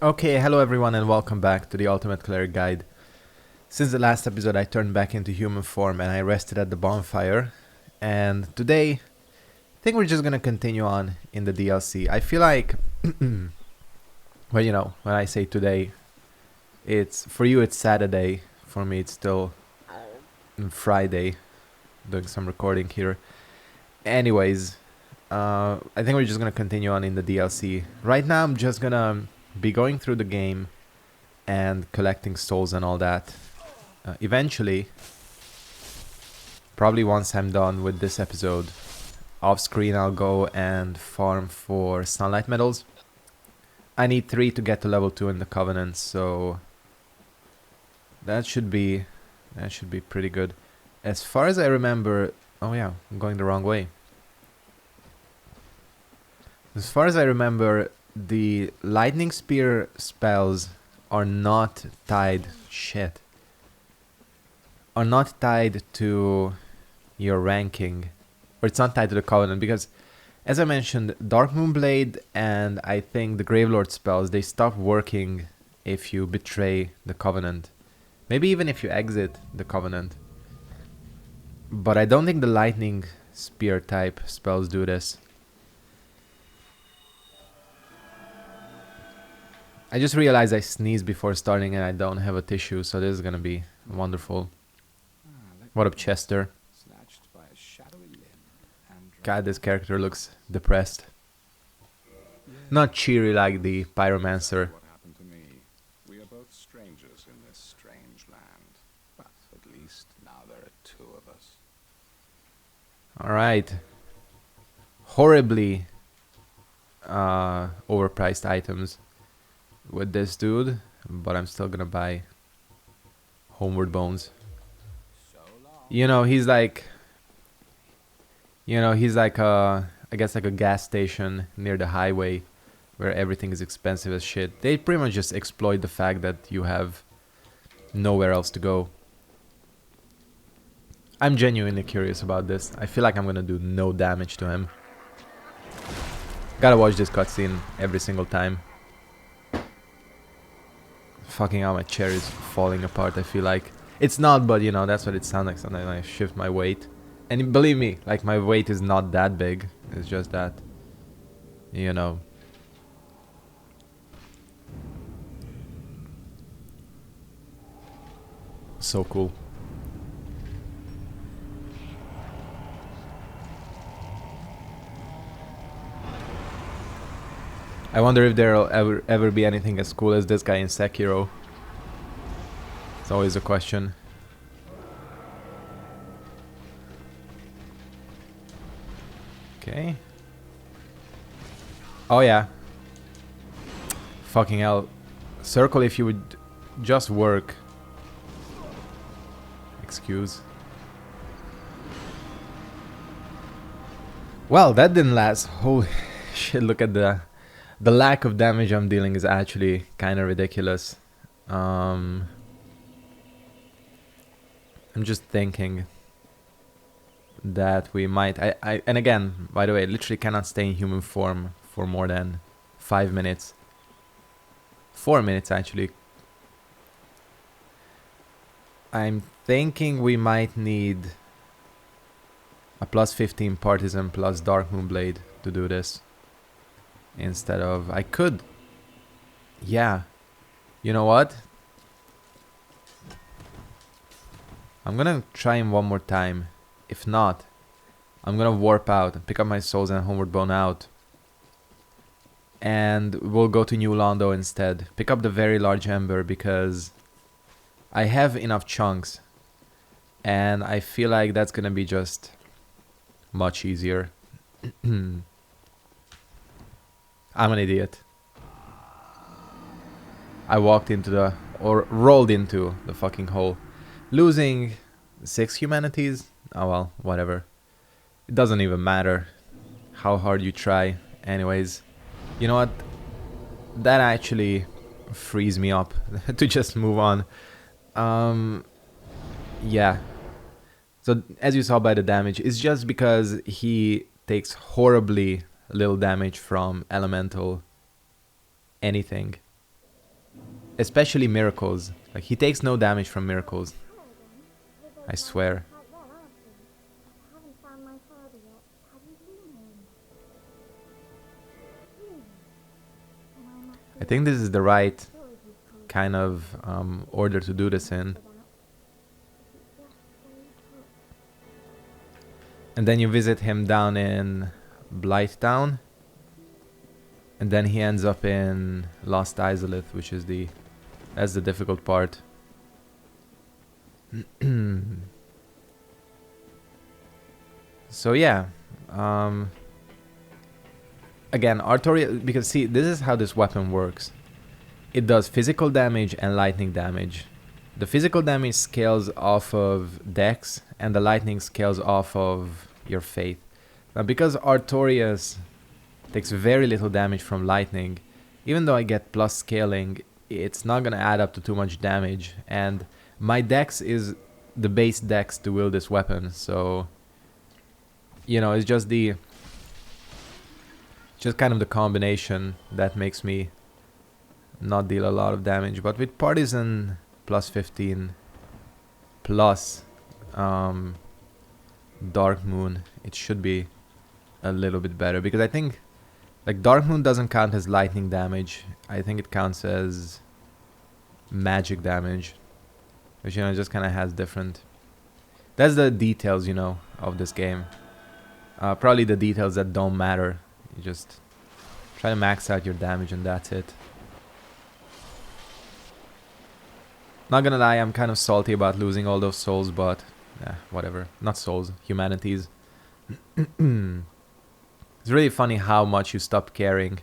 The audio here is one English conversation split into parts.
Okay, hello everyone and welcome back to the Ultimate Cleric Guide. Since the last episode I turned back into human form and I rested at the bonfire. And today, I think we're just gonna continue on in the DLC. I feel like, well, when I say today, for you it's Saturday, for me it's still Friday, doing some recording here. Anyways, I think we're just gonna continue on in the DLC. Right now I'm just gonna be going through the game and collecting souls and all that. Eventually, probably once I'm done with this episode, off screen I'll go and farm for sunlight medals. I need 3 to get to level 2 in the Covenant, so that should be pretty good. As far as I remember, oh yeah, I'm going the wrong way. As far as I remember, the lightning spear spells are not tied are not tied to your ranking, or it's not tied to the Covenant, because as I mentioned, Dark Moonblade and I think the Gravelord spells, they stop working if you betray the Covenant. Maybe even if you exit the Covenant. But I don't think the lightning spear type spells do this. I just realized I sneezed before starting and I don't have a tissue, so this is gonna be wonderful. What up, Chester? God, this character looks depressed. Not cheery like the Pyromancer. What happened to me? We are both strangers in this strange land, but at least now there are 2 of us. Alright. Horribly overpriced items with this dude, but I'm still gonna buy Homeward Bones. He's like I guess like a gas station near the highway where everything is expensive as shit. They pretty much just exploit the fact that you have nowhere else to go. I'm genuinely curious about this. I feel like I'm gonna do no damage to him. Gotta watch this cutscene every single time. Fucking hell, my chair is falling apart, I feel like. It's not, but that's what it sounds like sometimes when I shift my weight. And believe me, like, my weight is not that big. It's just that, So cool. I wonder if there'll ever be anything as cool as this guy in Sekiro. It's always a question. Okay. Oh yeah. Fucking hell. Circle if you would just work. Excuse. Well, that didn't last. Holy shit, look at the lack of damage I'm dealing is actually kind of ridiculous. I'm just thinking that we might... and again, by the way, I literally cannot stay in human form for more than 5 minutes. 4 minutes, actually. I'm thinking we might need a plus 15 Partisan plus Dark Moonblade to do this. Instead of... I could... Yeah. You know what? I'm gonna try him one more time. If not, I'm gonna warp out and pick up my souls and Homeward Bone out. And we'll go to New Londo instead. Pick up the very large ember because I have enough chunks. And I feel like that's gonna be just much easier. I'm an idiot. I walked into the... or rolled into the fucking hole. Losing 6 humanities? Oh well, whatever. It doesn't even matter how hard you try. Anyways, you know what? That actually frees me up to just move on. Yeah. So as you saw by the damage, it's just because he takes horribly little damage from elemental anything. Especially miracles. Like, he takes no damage from miracles. I swear. I think this is the right kind of order to do this in. And then you visit him down in Blighttown. And then he ends up in Lost Izalith, which is that's the difficult part. So yeah. Again, Artoria, because see, this is how this weapon works. It does physical damage and lightning damage. The physical damage scales off of Dex, and the lightning scales off of your faith. Now, because Artorias takes very little damage from lightning, even though I get plus scaling, it's not gonna add up to too much damage. And my Dex is the base Dex to wield this weapon, so you know, it's just kind of the combination that makes me not deal a lot of damage. But with Partisan plus 15 plus Dark Moon, it should be a little bit better, because I think like Dark Moon doesn't count as lightning damage. I think it counts as magic damage, which, you know, just kind of has different. That's the details, you know, of this game. Probably the details that don't matter. You just try to max out your damage and that's it. Not gonna lie, I'm kind of salty about losing all those souls, but whatever. Not souls, humanities. It's really funny how much you stop caring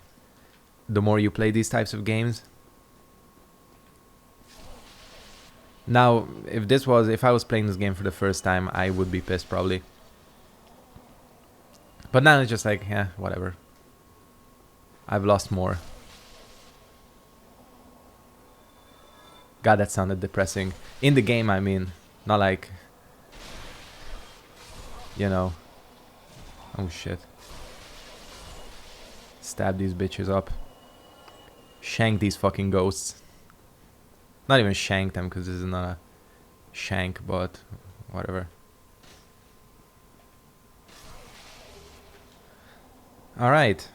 the more you play these types of games. Now, if I was playing this game for the first time, I would be pissed probably. But now it's just like, yeah, whatever. I've lost more. God, that sounded depressing. In the game, I mean. Not like, you know. Oh shit. Stab these bitches up. Shank these fucking ghosts. Not even shank them, because this is not a shank, but whatever. Alright.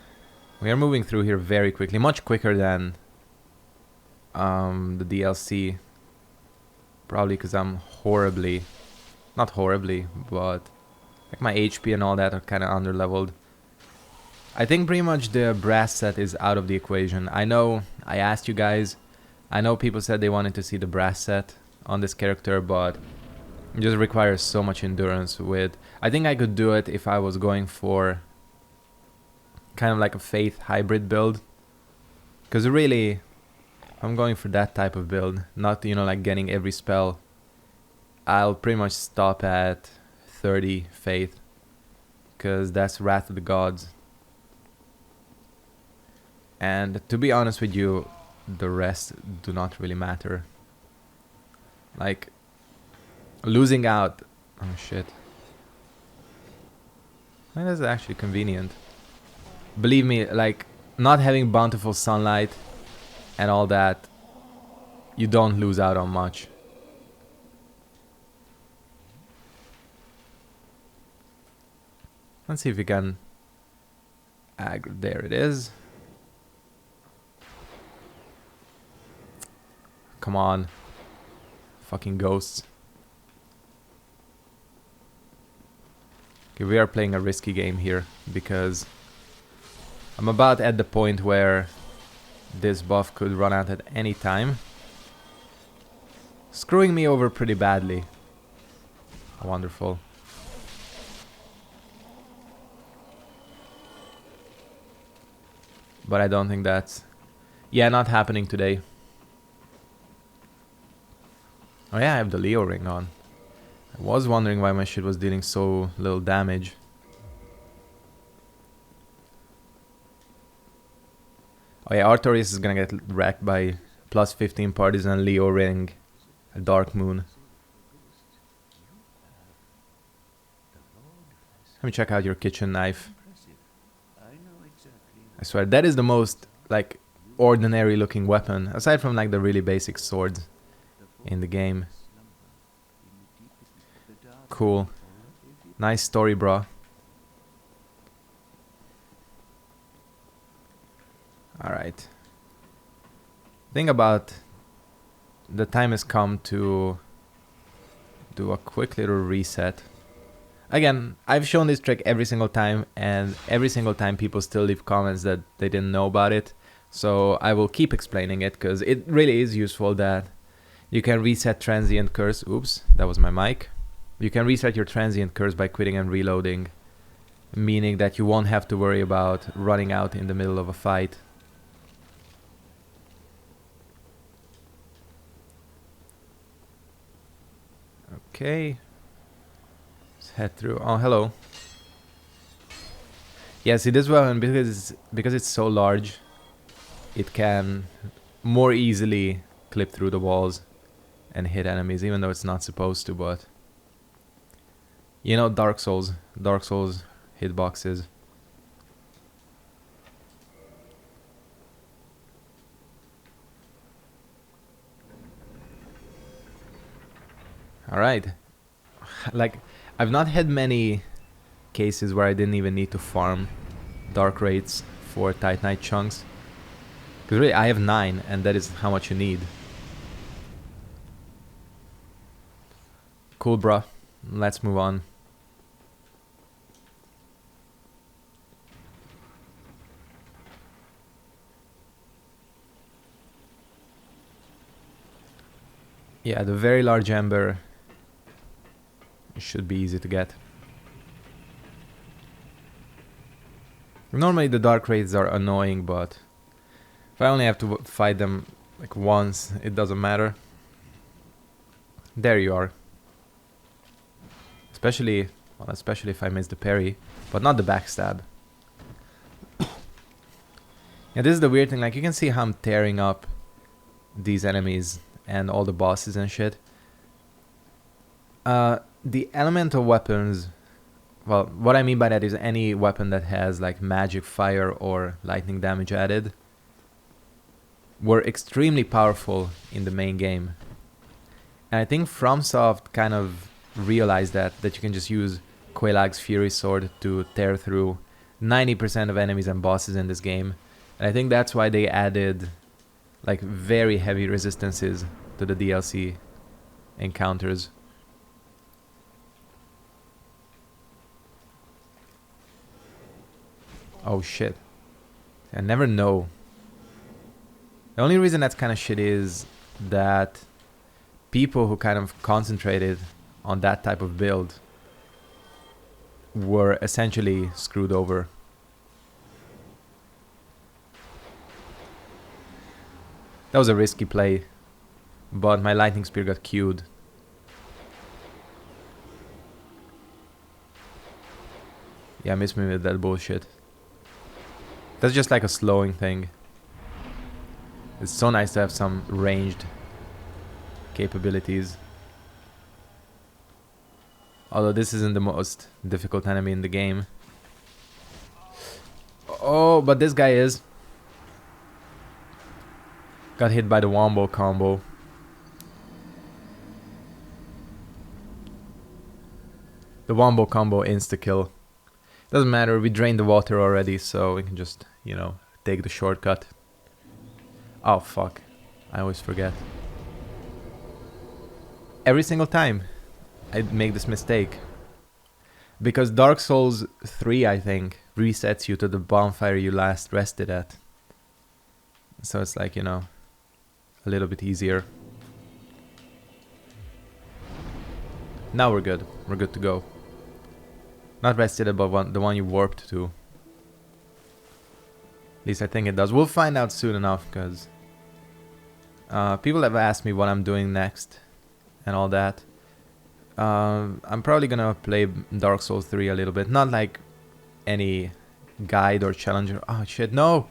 We are moving through here very quickly. Much quicker than the DLC. Probably because I'm horribly... Not horribly, but... like my HP and all that are kind of underleveled. I think pretty much the brass set is out of the equation. I know I asked you guys. I know people said they wanted to see the brass set on this character, but it just requires so much endurance with... I think I could do it if I was going for kind of like a Faith hybrid build. Because really, I'm going for that type of build. Not, you know, like getting every spell. I'll pretty much stop at 30 Faith. Because that's Wrath of the Gods. And to be honest with you, the rest do not really matter. Like, losing out... oh shit. That is actually convenient. Believe me, like, not having bountiful sunlight and all that, you don't lose out on much. Let's see if we can... there it is. Come on. Fucking ghosts. Okay, we are playing a risky game here, because I'm about at the point where this buff could run out at any time. Screwing me over pretty badly. Wonderful. But I don't think that's... yeah, not happening today. Oh yeah, I have the Leo ring on. I was wondering why my shit was dealing so little damage. Oh yeah, Artorias is gonna get wrecked by plus 15 Partisan, Leo ring, a Dark Moon. Let me check out your kitchen knife. I swear, that is the most, like, ordinary looking weapon, aside from like the really basic swords in the game. Cool. Nice story, bro. Alright. Think about the time has come to do a quick little reset. Again, I've shown this trick every single time, and every single time people still leave comments that they didn't know about it. So I will keep explaining it, because it really is useful that you can reset transient curse. Oops, that was my mic. You can reset your transient curse by quitting and reloading, meaning that you won't have to worry about running out in the middle of a fight. Okay. Let's head through. Oh, hello. Yeah, see, this weapon, because it's so large, it can more easily clip through the walls and hit enemies, even though it's not supposed to, but... You know, Dark Souls hitboxes. Alright. Like, I've not had many cases where I didn't even need to farm Dark Rates for Titanite chunks. Because really, I have 9, and that is how much you need. Cool, bruh. Let's move on. Yeah, the very large ember should be easy to get. Normally the dark raids are annoying, but if I only have to fight them like once, it doesn't matter. There you are. Especially if I miss the parry, but not the backstab. Yeah, this is the weird thing, like you can see how I'm tearing up these enemies and all the bosses and shit. The elemental weapons, well, what I mean by that is any weapon that has like magic, fire, or lightning damage added, were extremely powerful in the main game. And I think FromSoft kind of realized that you can just use Quelaag's Fury Sword to tear through 90% of enemies and bosses in this game. And I think that's why they added like very heavy resistances to the DLC encounters. Oh shit. I never know. The only reason that's kind of shit is that people who kind of concentrated on that type of build were essentially screwed over. That was a risky play, but my lightning spear got queued. Yeah, miss me with that bullshit. That's just like a slowing thing. It's so nice to have some ranged capabilities. Although this isn't the most difficult enemy in the game. Oh, but this guy is. Got hit by the wombo combo. The wombo combo insta-kill. Doesn't matter, we drained the water already, so we can just, you know, take the shortcut. Oh fuck, I always forget. Every single time I make this mistake. Because Dark Souls 3, I think, resets you to the bonfire you last rested at. So it's like, you know, a little bit easier. Now we're good. We're good to go. Not rested above the one you warped to. At least I think it does. We'll find out soon enough, because people have asked me what I'm doing next and all that. I'm probably gonna play Dark Souls 3 a little bit. Not like any guide or challenger. Oh shit, no!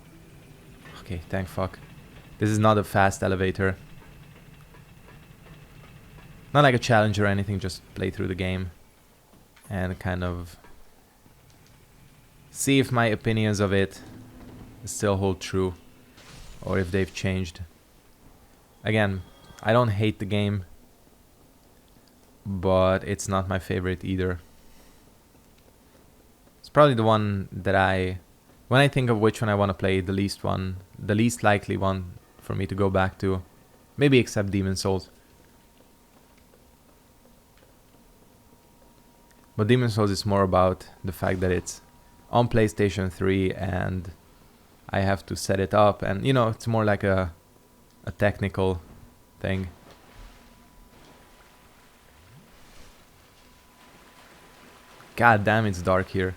Okay, thank fuck. This is not a fast elevator. Not like a challenge or anything, just play through the game and kind of see if my opinions of it still hold true. or if they've changed. Again, I don't hate the game, but it's not my favorite either. It's probably the one that when I think of which one I want to play, the least likely one for me to go back to. Maybe except Demon Souls. But Demon Souls is more about the fact that it's on PlayStation 3 and I have to set it up, and you know, it's more like a technical thing. God damn, it's dark here.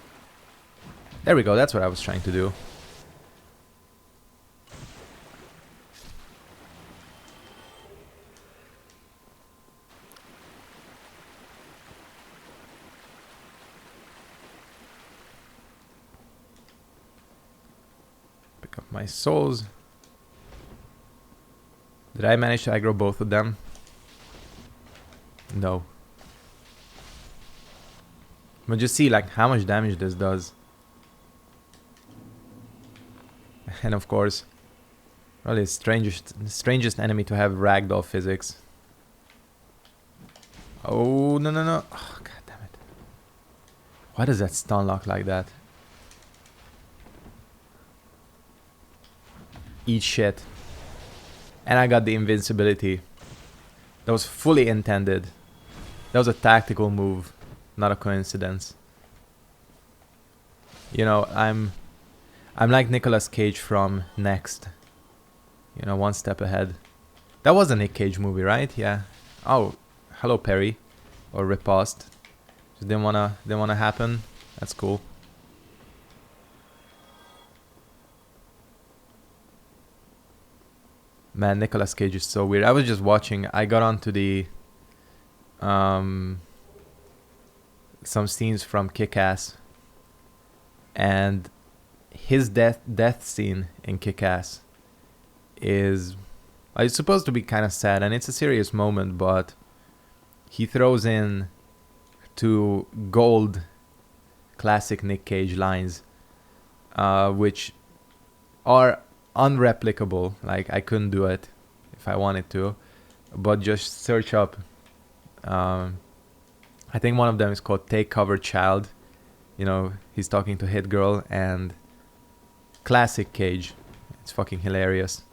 There we go, that's what I was trying to do. Pick up my souls. Did I manage to aggro both of them? No. But just see like how much damage this does. And of course, probably the strangest enemy to have ragdoll physics. Oh, no, no, no. Oh, god damn it. Why does that stun lock like that? Eat shit. And I got the invincibility. That was fully intended. That was a tactical move, not a coincidence. You know, I'm like Nicolas Cage from Next. You know, one step ahead. That was a Nick Cage movie, right? Yeah. Oh, hello Perry, or Riposte. Just didn't wanna happen. That's cool. Man, Nicolas Cage is so weird. I was just watching. I got onto the some scenes from Kick-Ass, and his death scene in Kick-Ass is it's supposed to be kind of sad, and it's a serious moment, but he throws in 2 gold classic Nick Cage lines, which are unreplicable. Like, I couldn't do it if I wanted to, but just search up. I think one of them is called Take Cover Child. You know, he's talking to Hit Girl, and classic Cage. It's fucking hilarious.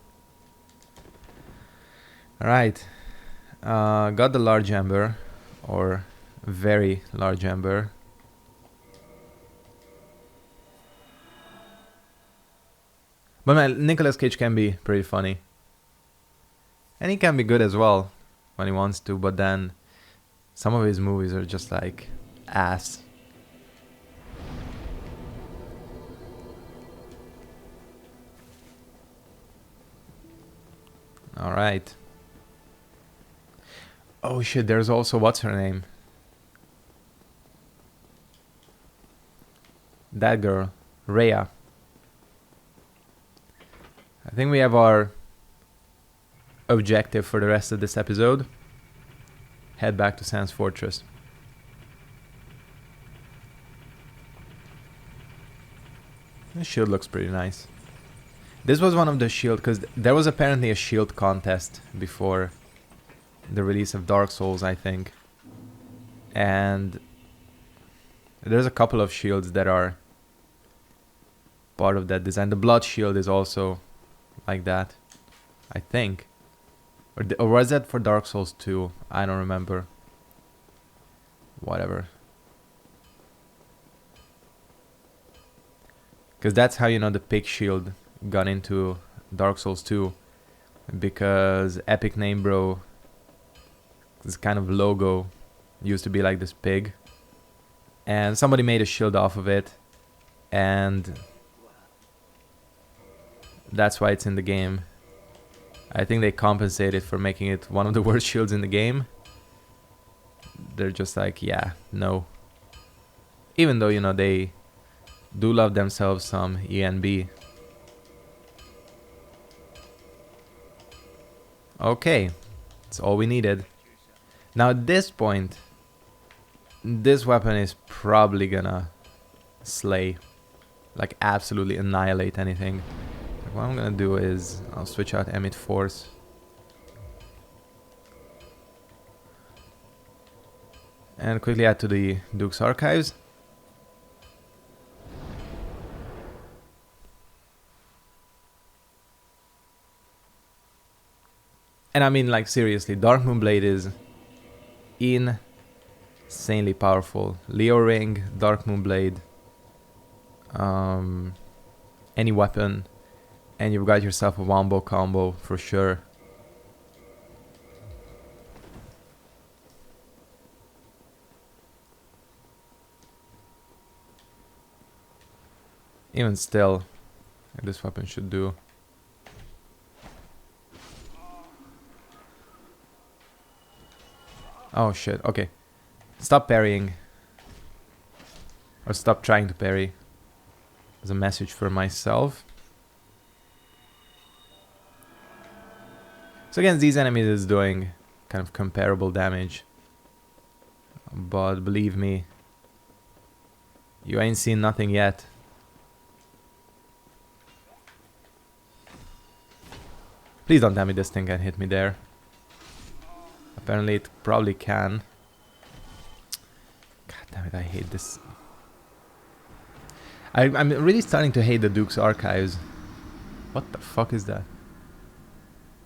Alright. Got the large ember, or very large ember. But man, Nicolas Cage can be pretty funny. And he can be good as well when he wants to, but then some of his movies are just like ass. Alright. Oh shit, there's also, what's her name? That girl, Rhea. I think we have our objective for the rest of this episode. Head back to Sans Fortress. This shield looks pretty nice. This was one of the shield, because there was apparently a shield contest before the release of Dark Souls, I think. And there's a couple of shields that are part of that design. The blood shield is also like that, I think. Or was that for Dark Souls 2? I don't remember. Whatever. Because that's how, you know, the pig shield got into Dark Souls 2. Because Epic Name Bro, this kind of logo used to be like this pig. And somebody made a shield off of it. And that's why it's in the game. I think they compensated for making it one of the worst shields in the game. They're just like, yeah, no. Even though, you know, they do love themselves some ENB. Okay, that's all we needed. Now at this point, this weapon is probably gonna slay, like absolutely annihilate anything. what I'm gonna do is I'll switch out Emit Force. And quickly add to the Duke's Archives. And I mean, like, seriously, Dark Moonblade is insanely powerful. Leo Ring, Dark Moonblade, any weapon, and you've got yourself a wombo combo for sure. Even still, this weapon should do. Oh shit, okay. Stop parrying. Or stop trying to parry. As a message for myself. So against these enemies is doing kind of comparable damage. But believe me, you ain't seen nothing yet. Please don't tell me this thing can hit me there. Apparently it probably can. God damn it, I hate this. I'm really starting to hate the Duke's Archives. What the fuck is that?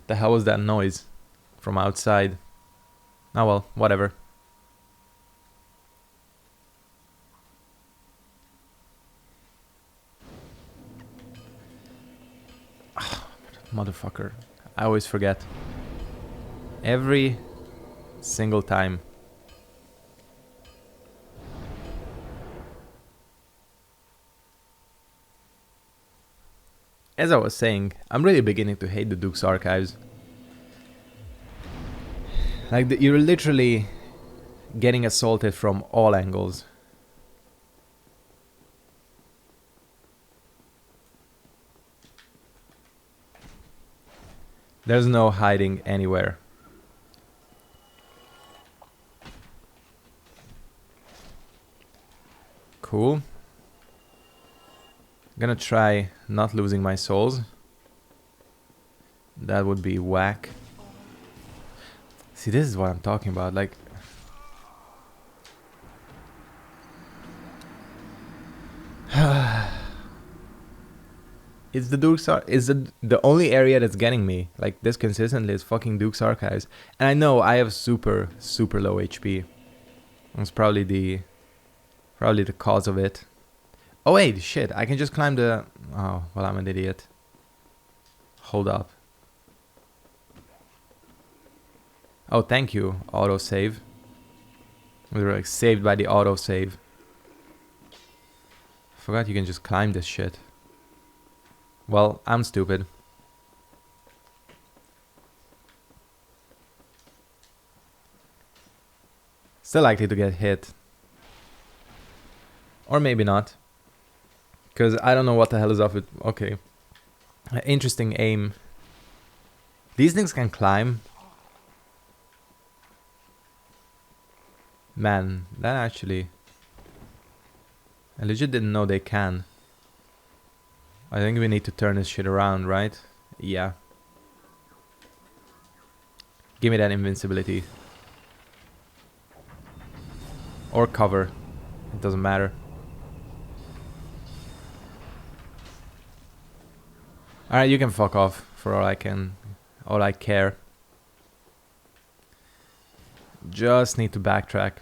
The hell was that noise? From outside. Oh well, whatever. Motherfucker. I always forget. Every single time. As I was saying, I'm really beginning to hate the Duke's Archives. Like, you're literally getting assaulted from all angles. There's no hiding anywhere. Cool. Gonna try not losing my souls. That would be whack. See, this is what I'm talking about, like... It's the Duke's is the only area that's getting me like this consistently is fucking Duke's Archives. And I know I have super low HP. That's probably the cause of it. Oh wait, shit, I can just climb the... Oh, well, I'm an idiot. Hold up. Oh, thank you, autosave. We were like saved by the autosave. Forgot you can just climb this shit. Well, I'm stupid. Still likely to get hit. Or maybe not. Because I don't know what the hell is up with... Okay. Interesting aim. These things can climb. Man, that actually... I legit didn't know they can. I think we need to turn this shit around, right? Yeah. Give me that invincibility. Or cover. It doesn't matter. Alright, you can fuck off for all I care. Just need to backtrack.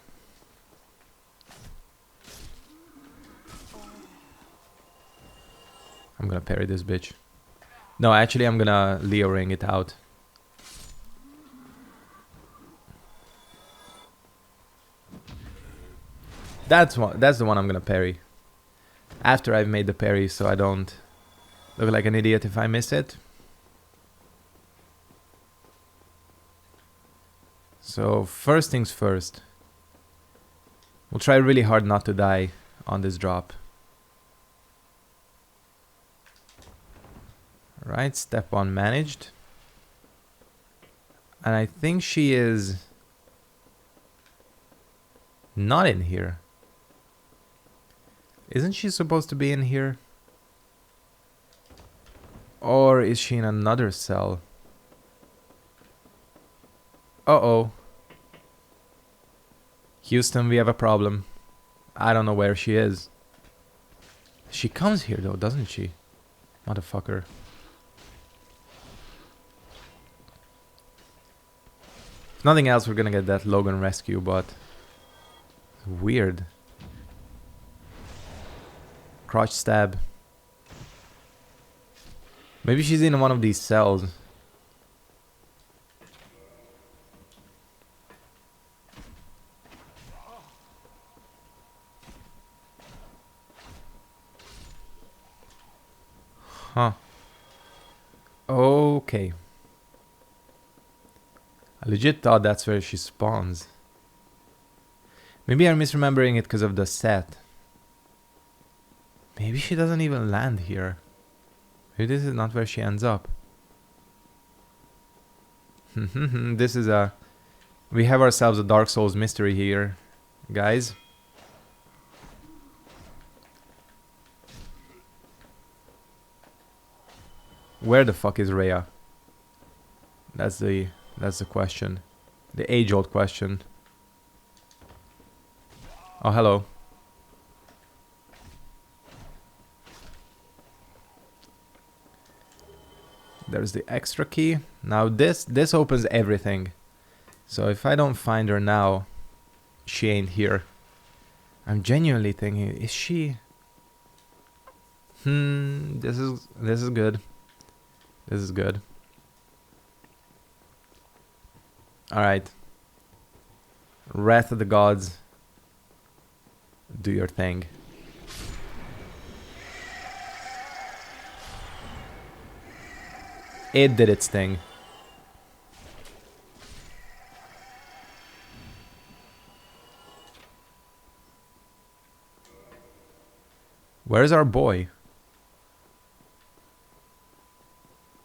I'm gonna parry this bitch. No, actually I'm gonna Leo ring it out. That's the one I'm gonna parry. After I've made the parry, so I don't look like an idiot if I miss it. So first things first. We'll try really hard not to die on this drop. Right, step 1 managed. And I think she is not in here. Isn't she supposed to be in here? Or is she in another cell? Uh-oh. Houston, we have a problem. I don't know where she is. She comes here though, doesn't she? Motherfucker. If nothing else, we're gonna get that Logan rescue, but... weird. Crotch stab. Maybe she's in one of these cells. Huh. Okay. I legit thought that's where she spawns. Maybe I'm misremembering it because of the set. Maybe she doesn't even land here. Maybe this is not where she ends up. This is a... we have ourselves a Dark Souls mystery here, guys. Where the fuck is Rhea? That's the question. The age-old question. Oh, hello. There's the extra key. Now this opens everything. So if I don't find her now, she ain't here. I'm genuinely thinking, is she? This is good. This is good. Alright. Wrath of the Gods. Do your thing. It did its thing. Where's our boy?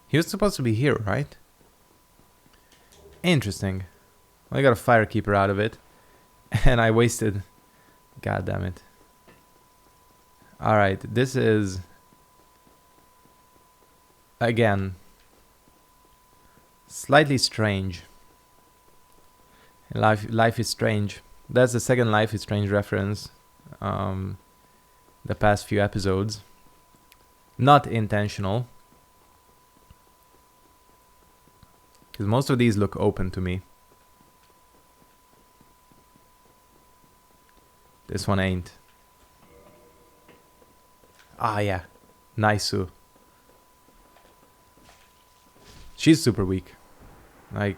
He was supposed to be here, right? Interesting. Well, I got a Firekeeper out of it. And I wasted... God damn it. Alright, this is... again... slightly strange. Life is Strange. That's the second Life is Strange reference. The past few episodes. Not intentional. Because most of these look open to me. This one ain't. Ah, yeah. Naisu. She's super weak. Like...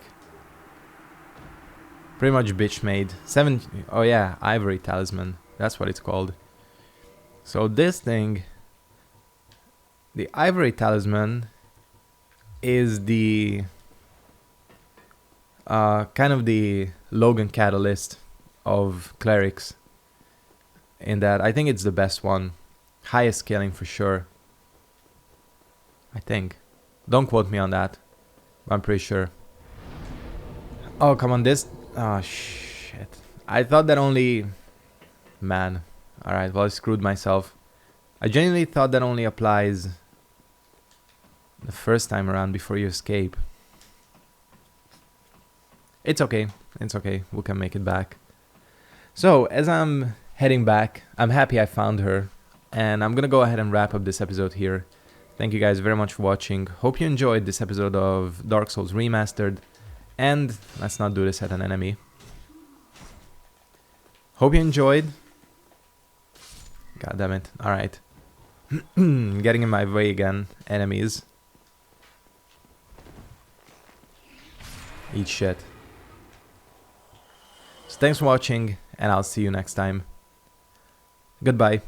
pretty much bitch made. Oh yeah, Ivory Talisman. That's what it's called. So this thing... the Ivory Talisman is the... kind of the Logan catalyst of clerics. In that, I think it's the best one. Highest scaling for sure. I think. Don't quote me on that. But I'm pretty sure. Oh, come on, this... oh, shit. I thought that only... man. Alright, well, I screwed myself. I genuinely thought that only applies... the first time around before you escape. It's okay. It's okay. We can make it back. So, as I'm heading back, I'm happy I found her. And I'm gonna go ahead and wrap up this episode here. Thank you guys very much for watching. Hope you enjoyed this episode of Dark Souls Remastered. And let's not do this at an enemy. Hope you enjoyed. God damn it. Alright. Getting in my way again. Enemies. Eat shit. So thanks for watching, and I'll see you next time. Goodbye.